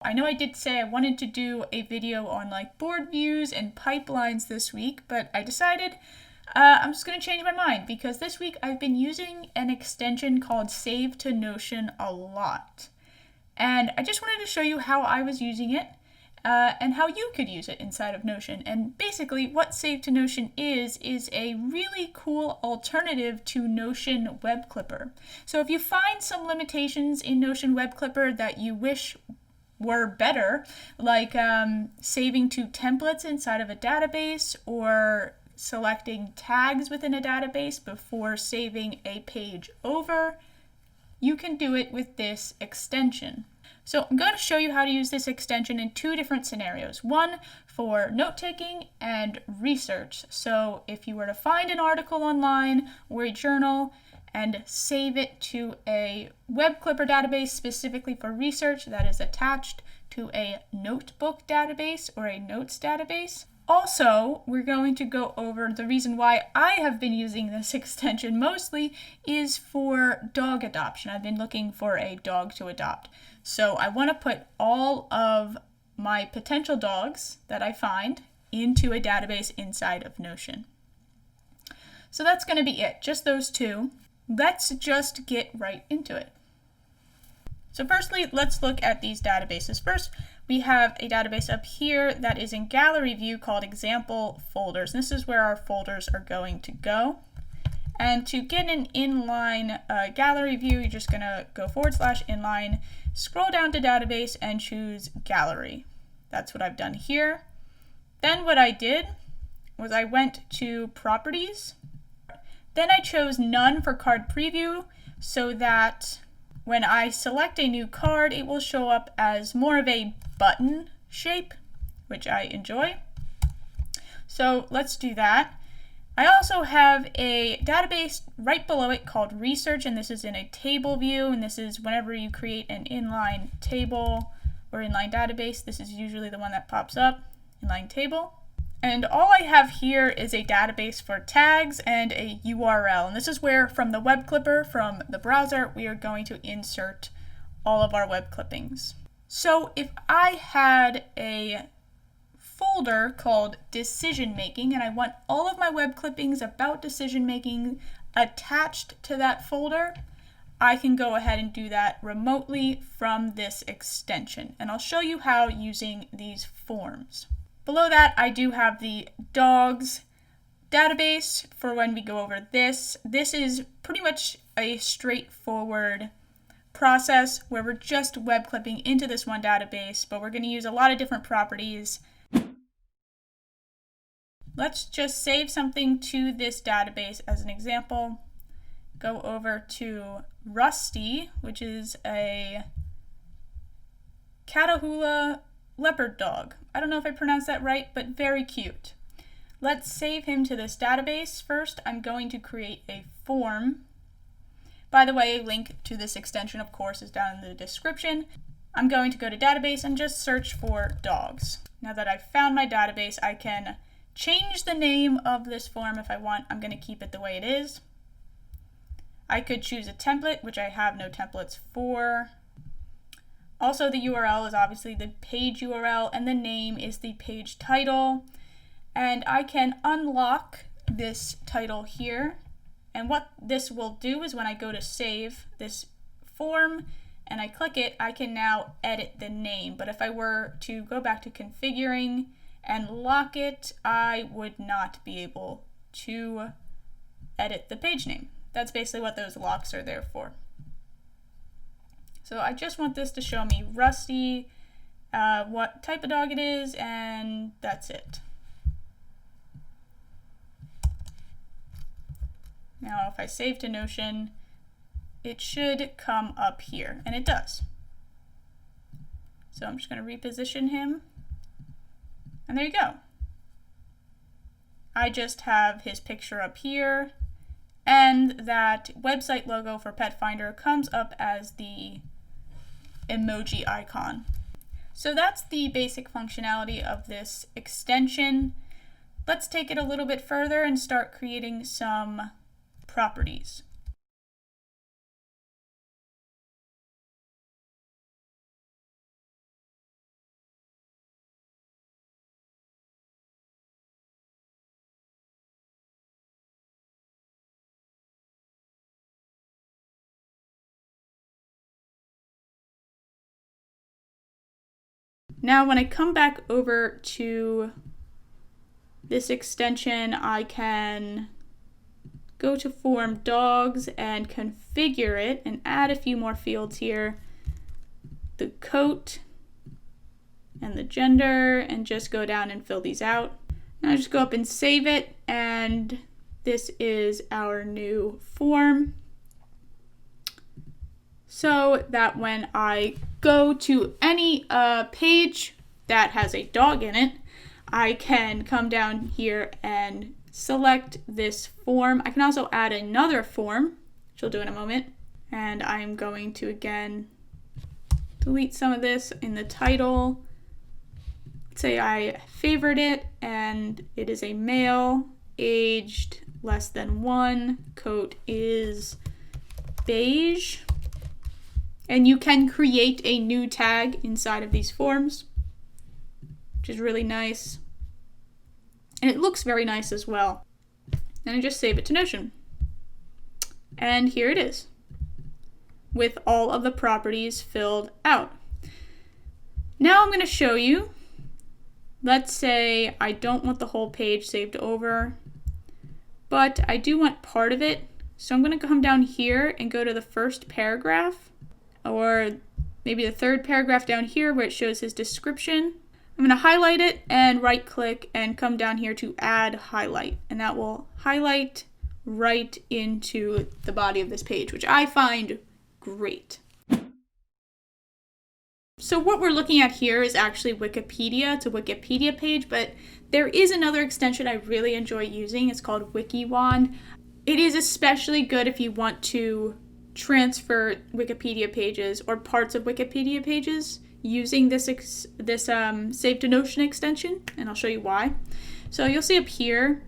I know I did say I wanted to do a video on like board views and pipelines this week, but I decided I'm just going to change my mind because this week I've been using an extension called Save to Notion a lot. And I just wanted to show you how I was using it and how you could use it inside of Notion. And basically what Save to Notion is a really cool alternative to Notion Webclipper. So if you find some limitations in Notion Webclipper that you wish were better, like saving to templates inside of a database or selecting tags within a database before saving a page over, you can do it with this extension. So I'm going to show you how to use this extension in two different scenarios. One for note-taking and research. So if you were to find an article online or a journal and save it to a Webclipper database specifically for research that is attached to a notebook database or a notes database. Also, we're going to go over the reason why I have been using this extension mostly is for dog adoption. I've been looking for a dog to adopt. So I want to put all of my potential dogs that I find into a database inside of Notion. So that's going to be it, just those two. Let's just get right into it. So firstly, let's look at these databases. First, we have a database up here that is in gallery view called example folders. This is where our folders are going to go. And to get an inline gallery view, you're just going to go /inline, scroll down to database and choose gallery. That's what I've done here. Then what I did was I went to properties. Then I chose none for card preview so that when I select a new card, it will show up as more of a button shape, which I enjoy. So let's do that. I also have a database right below it called research, and this is in a table view, and this is whenever you create an inline table or inline database, this is usually the one that pops up, inline table. And all I have here is a database for tags and a URL. And this is where, from the web clipper, from the browser, we are going to insert all of our web clippings. So if I had a folder called decision making, and I want all of my web clippings about decision making attached to that folder, I can go ahead and do that remotely from this extension. And I'll show you how using these forms. Below that, I do have the dogs database for when we go over this. This is pretty much a straightforward process where we're just web clipping into this one database, but we're going to use a lot of different properties. Let's just save something to this database as an example. Go over to Rusty, which is a Catahoula leopard dog. I don't know if I pronounced that right, but very cute. Let's save him to this database. First, I'm going to create a form. By the way, a link to this extension, of course, is down in the description. I'm going to go to database and just search for dogs. Now that I've found my database, I can change the name of this form if I want. I'm going to keep it the way it is. I could choose a template, which I have no templates for. Also, the URL is obviously the page URL, and the name is the page title. And I can unlock this title here. And what this will do is when I go to save this form and I click it, I can now edit the name. But if I were to go back to configuring and lock it, I would not be able to edit the page name. That's basically what those locks are there for. So I just want this to show me Rusty, what type of dog it is, and that's it. Now if I save to Notion, it should come up here, and it does. So I'm just going to reposition him, and there you go. I just have his picture up here, and that website logo for Pet Finder comes up as the emoji icon. So that's the basic functionality of this extension. Let's take it a little bit further and start creating some properties. Now when I come back over to this extension, I can go to form dogs and configure it and add a few more fields here. The coat and the gender, and just go down and fill these out. Now just go up and save it, and this is our new form. So that when I go to any page that has a dog in it, I can come down here and select this form. I can also add another form, which I'll do in a moment. And I'm going to again delete some of this in the title. Say I favored it, and it is a male, aged less than 1, coat is beige. And you can create a new tag inside of these forms, which is really nice. And it looks very nice as well. And I just save it to Notion. And here it is, with all of the properties filled out. Now I'm going to show you. Let's say I don't want the whole page saved over, but I do want part of it. So I'm going to come down here and go to the first paragraph, or maybe the third paragraph down here where it shows his description. I'm going to highlight it and right click and come down here to add highlight, and that will highlight right into the body of this page, which I find great. So what we're looking at here is actually Wikipedia. It's a Wikipedia page, but there is another extension I really enjoy using. It's called WikiWand. It is especially good if you want to transfer Wikipedia pages or parts of Wikipedia pages using this Save to Notion extension, and I'll show you why. So you'll see up here,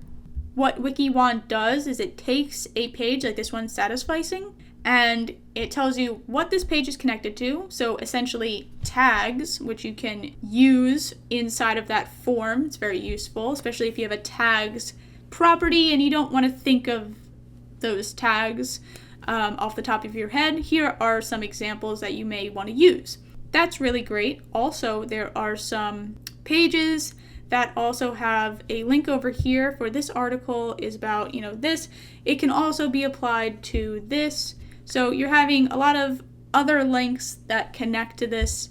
what WikiWand does is it takes a page like this one, Satisficing, and it tells you what this page is connected to. So essentially tags, which you can use inside of that form. It's very useful, especially if you have a tags property and you don't want to think of those tags off the top of your head. Here are some examples that you may want to use. That's really great. Also, there are some pages that also have a link over here for this article is about, this. It can also be applied to this. So you're having a lot of other links that connect to this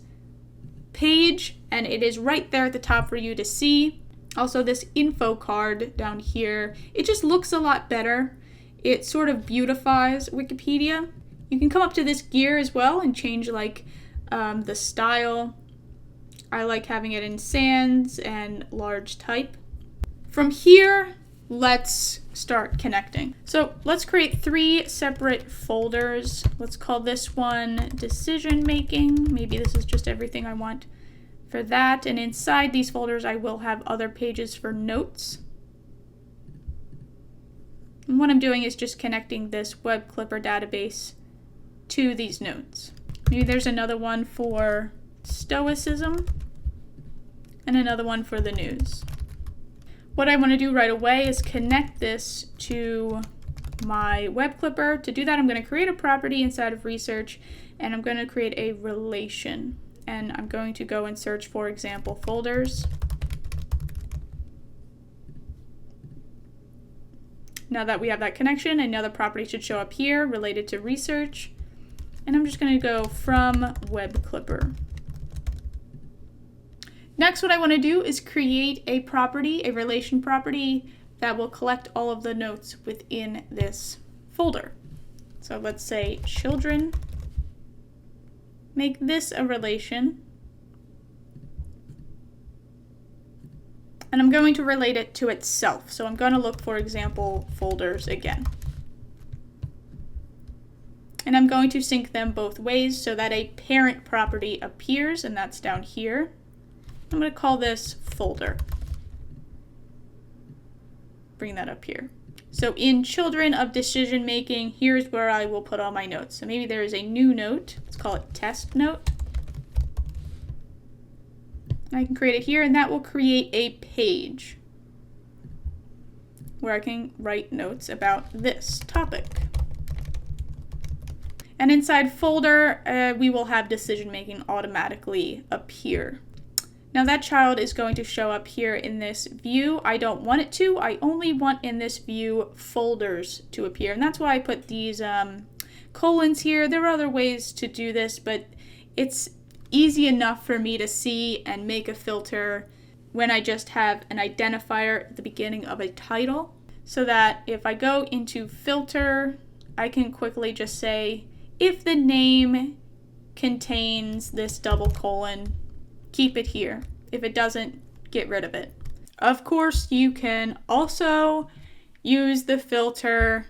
page, and it is right there at the top for you to see. Also, this info card down here, it just looks a lot better. It sort of beautifies Wikipedia. You can come up to this gear as well and change the style. I like having it in sans and large type. From here, let's start connecting. So let's create 3 separate folders. Let's call this one decision making. Maybe this is just everything I want for that. And inside these folders, I will have other pages for notes. And what I'm doing is just connecting this Webclipper database to these notes. Maybe there's another one for Stoicism and another one for the news. What I want to do right away is connect this to my Webclipper. To do that, I'm going to create a property inside of research, and I'm going to create a relation. And I'm going to go and search for example folders. Now that we have that connection, another property should show up here related to research. And I'm just going to go from Webclipper. Next, what I want to do is create a property, a relation property that will collect all of the notes within this folder. So let's say children. Make this a relation. And I'm going to relate it to itself. So I'm going to look for example folders again. And I'm going to sync them both ways so that a parent property appears, and that's down here. I'm going to call this folder. Bring that up here. So in children of decision making, here's where I will put all my notes. So maybe there is a new note. Let's call it test note. I can create it here, and that will create a page where I can write notes about this topic. And inside folder, we will have decision making automatically appear. Now that child is going to show up here in this view. I don't want it to. I only want in this view folders to appear. And that's why I put these colons here. There are other ways to do this, but it's easy enough for me to see and make a filter when I just have an identifier at the beginning of a title, so that if I go into filter, I can quickly just say, if the name contains this double colon, keep it here. If it doesn't, get rid of it. Of course, you can also use the filter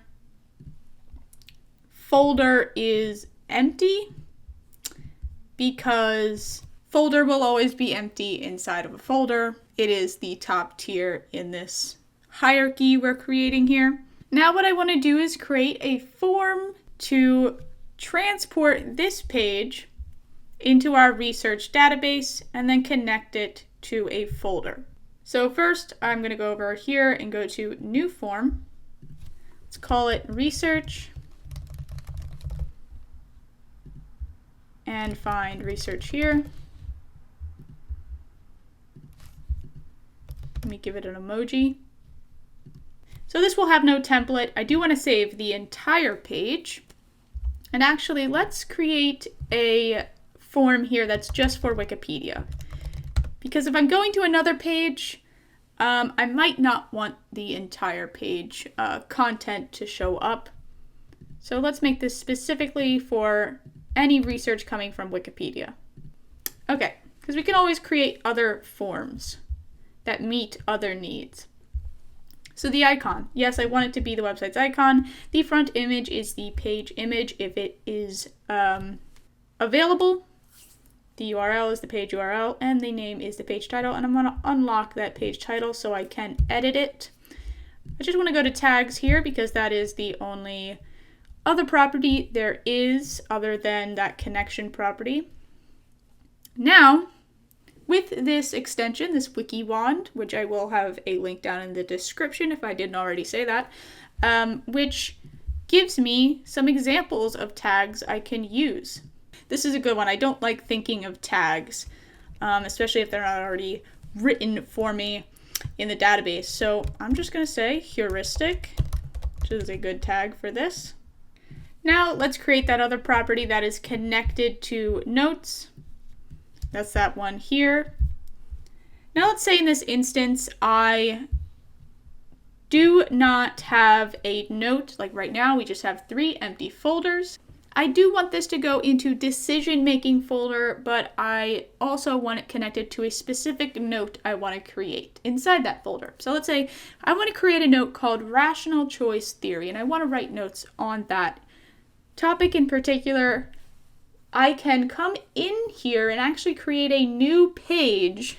folder is empty, because folder will always be empty inside of a folder. It is the top tier in this hierarchy we're creating here. Now what I want to do is create a form to transport this page into our research database and then connect it to a folder. So first I'm going to go over here and go to new form. Let's call it research and find research here. Let me give it an emoji. So this will have no template. I do want to save the entire page. And actually, let's create a form here that's just for Wikipedia. Because if I'm going to another page, I might not want the entire page content to show up. So let's make this specifically for any research coming from Wikipedia. Okay, because we can always create other forms that meet other needs. So the icon, yes, I want it to be the website's icon. The front image is the page image if it is available. The URL is the page URL, and the name is the page title, and I'm going to unlock that page title so I can edit it. I just want to go to tags here because that is the only other property there is other than that connection property. Now, with this extension, this wiki wand, which I will have a link down in the description if I didn't already say that, which gives me some examples of tags I can use. This is a good one. I don't like thinking of tags, especially if they're not already written for me in the database. So I'm just going to say heuristic, which is a good tag for this. Now let's create that other property that is connected to notes. That's that one here. Now let's say in this instance I do not have a note, like right now we just have 3 empty folders. I do want this to go into decision-making folder, but I also want it connected to a specific note I want to create inside that folder. So let's say I want to create a note called rational choice theory, and I want to write notes on that topic in particular. I can come in here and actually create a new page.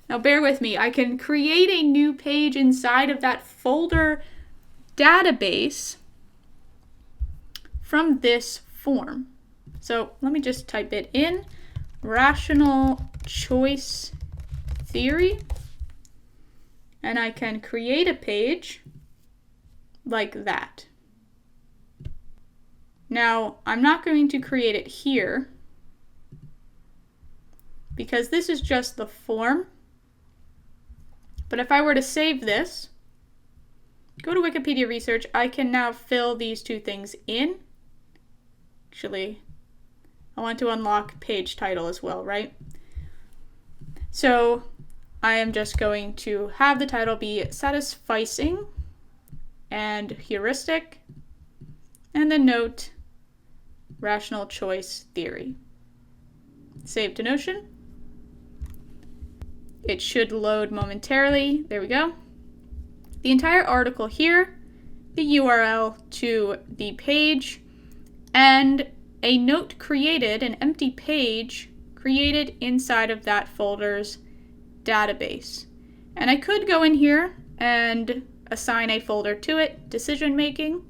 Now bear with me. I can create a new page inside of that folder database from this form. So let me just type it in, rational choice theory, and I can create a page like that. Now, I'm not going to create it here because this is just the form. But if I were to save this, go to Wikipedia Research, I can now fill these two things in. Actually, I want to unlock page title as well, right? So I am just going to have the title be satisficing and heuristic, and the note rational choice theory. Save to Notion. It should load momentarily. There we go. The entire article here, the URL to the page, and a note created, an empty page created inside of that folder's database. And I could go in here and assign a folder to it, decision making.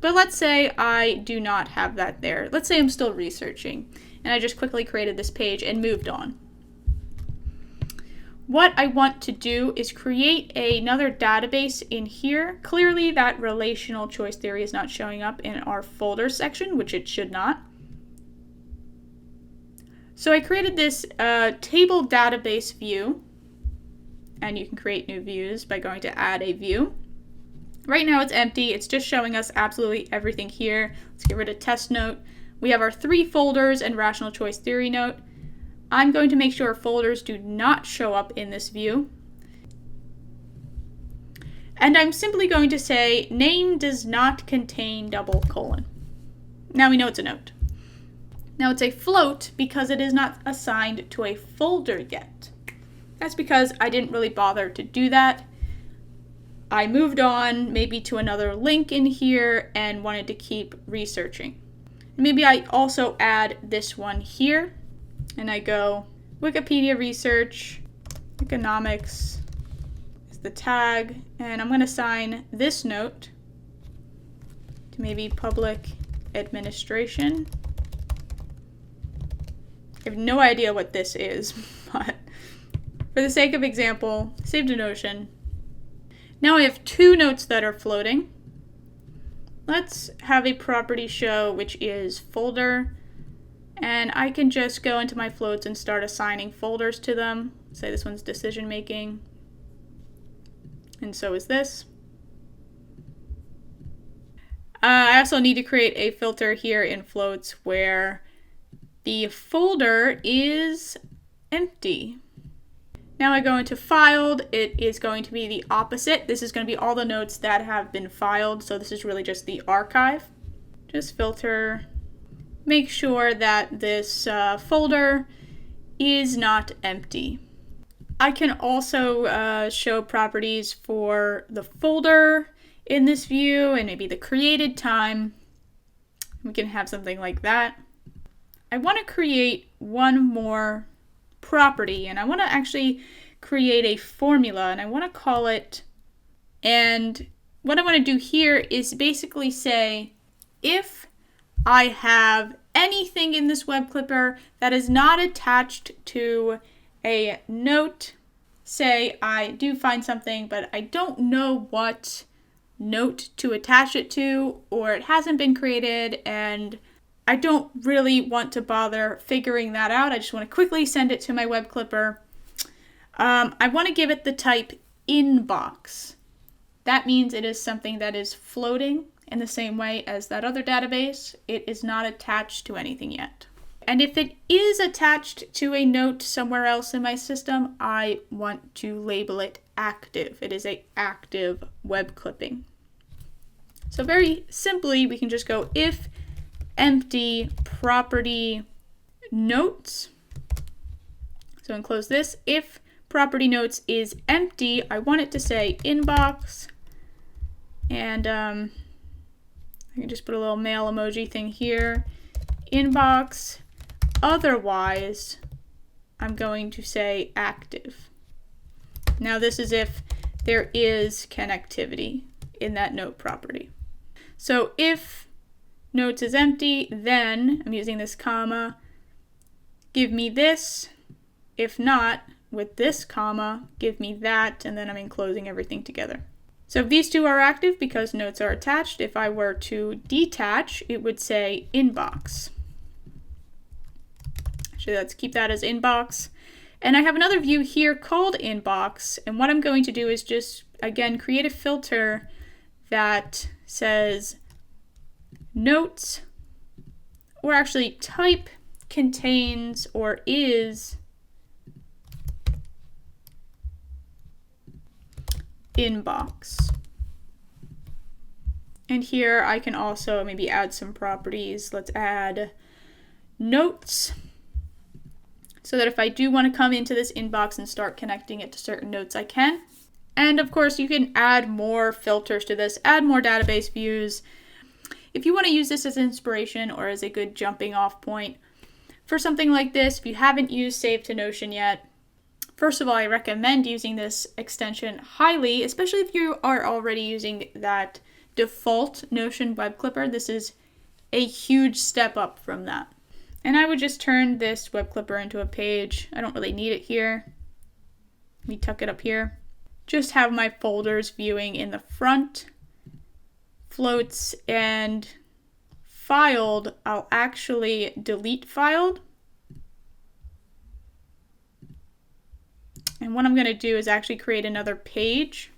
But let's say I do not have that there. Let's say I'm still researching and I just quickly created this page and moved on. What I want to do is create another database in here. Clearly that relational choice theory is not showing up in our folder section, which it should not. So I created this table database view, and you can create new views by going to add a view. Right now it's empty. It's just showing us absolutely everything here. Let's get rid of test note. We have our 3 folders and rational choice theory note. I'm going to make sure folders do not show up in this view. And I'm simply going to say name does not contain double colon. Now we know it's a note. Now it's a float because it is not assigned to a folder yet. That's because I didn't really bother to do that. I moved on maybe to another link in here and wanted to keep researching. Maybe I also add this one here and I go Wikipedia research, economics is the tag, and I'm going to assign this note to maybe public administration. I have no idea what this is, but for the sake of example, save to Notion. Now I have 2 notes that are floating. Let's have a property show which is folder, and I can just go into my floats and start assigning folders to them. Say this one's decision making, and so is this. I also need to create a filter here in floats where the folder is empty. Now I go into filed, it is going to be the opposite. This is going to be all the notes that have been filed, so this is really just the archive. Just filter, make sure that this folder is not empty. I can also show properties for the folder in this view and maybe the created time. We can have something like that. I want to create one more property, and I want to actually create a formula, and I want to call it, and what I want to do here is basically say if I have anything in this Webclipper that is not attached to a note, say I do find something but I don't know what note to attach it to, or it hasn't been created and I don't really want to bother figuring that out. I just want to quickly send it to my Webclipper. I want to give it the type inbox. That means it is something that is floating in the same way as that other database. It is not attached to anything yet. And if it is attached to a note somewhere else in my system, I want to label it active. It is an active web clipping. So very simply, we can just go if empty property notes. So enclose this. If property notes is empty, I want it to say inbox. And I can just put a little mail emoji thing here. Inbox. Otherwise, I'm going to say active. Now this is if there is connectivity in that note property. So if notes is empty, then I'm using this comma, give me this. If not, with this comma, give me that, and then I'm enclosing everything together. So if these two are active because notes are attached, if I were to detach, it would say inbox. Actually, let's keep that as inbox. And I have another view here called inbox, and what I'm going to do is just, again, create a filter that says notes, or actually type contains or is inbox. And here I can also maybe add some properties. Let's add notes, so that if I do want to come into this inbox and start connecting it to certain notes, I can. And of course, you can add more filters to this, add more database views. If you want to use this as inspiration or as a good jumping off point for something like this, if you haven't used Save to Notion yet, first of all, I recommend using this extension highly, especially if you are already using that default Notion web clipper. This is a huge step up from that. And I would just turn this web clipper into a page. I don't really need it here. Let me tuck it up here. Just have my folders viewing in the front. Floats and filed, I'll actually delete filed. And what I'm going to do is actually create another page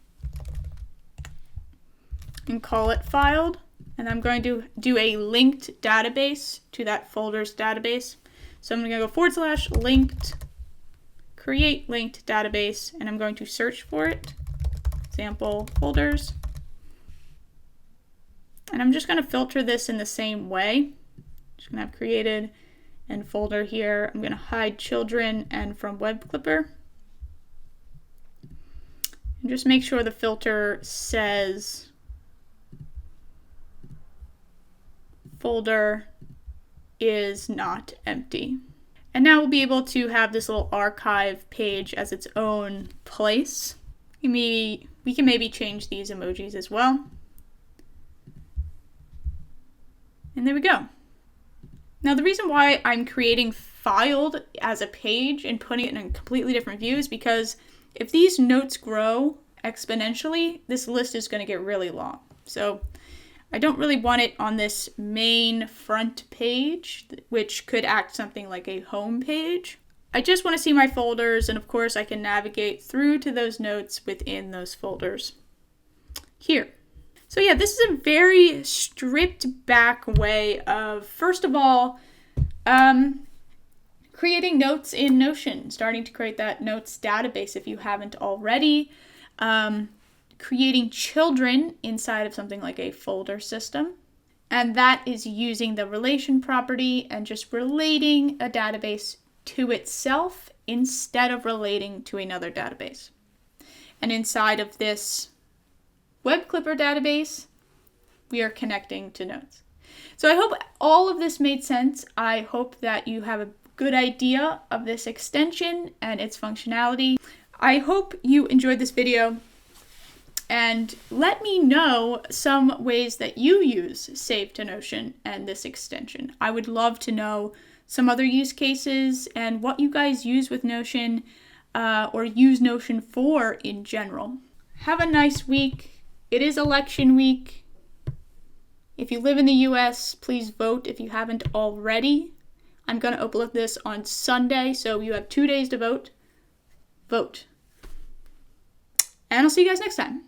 and call it filed. And I'm going to do a linked database to that folders database. So I'm going to go / linked, create linked database, and I'm going to search for it, example folders. And I'm just going to filter this in the same way. Just going to have created and folder here. I'm going to hide children and from Webclipper. And just make sure the filter says folder is not empty. And now we'll be able to have this little archive page as its own place. We can maybe change these emojis as well. And there we go. Now the reason why I'm creating filed as a page and putting it in a completely different view is because if these notes grow exponentially, this list is going to get really long. So I don't really want it on this main front page, which could act something like a home page. I just want to see my folders, and of course I can navigate through to those notes within those folders here. So yeah, this is a very stripped back way of, first of all, creating notes in Notion, starting to create that notes database if you haven't already. Creating children inside of something like a folder system. And that is using the relation property and just relating a database to itself instead of relating to another database. And inside of this Webclipper database, we are connecting to notes. So I hope all of this made sense. I hope that you have a good idea of this extension and its functionality. I hope you enjoyed this video. And let me know some ways that you use Save to Notion and this extension. I would love to know some other use cases and what you guys use with Notion or use Notion for in general. Have a nice week. It is election week. If you live in the US, please vote if you haven't already. I'm going to upload this on Sunday, so you have 2 days to vote. Vote. And I'll see you guys next time.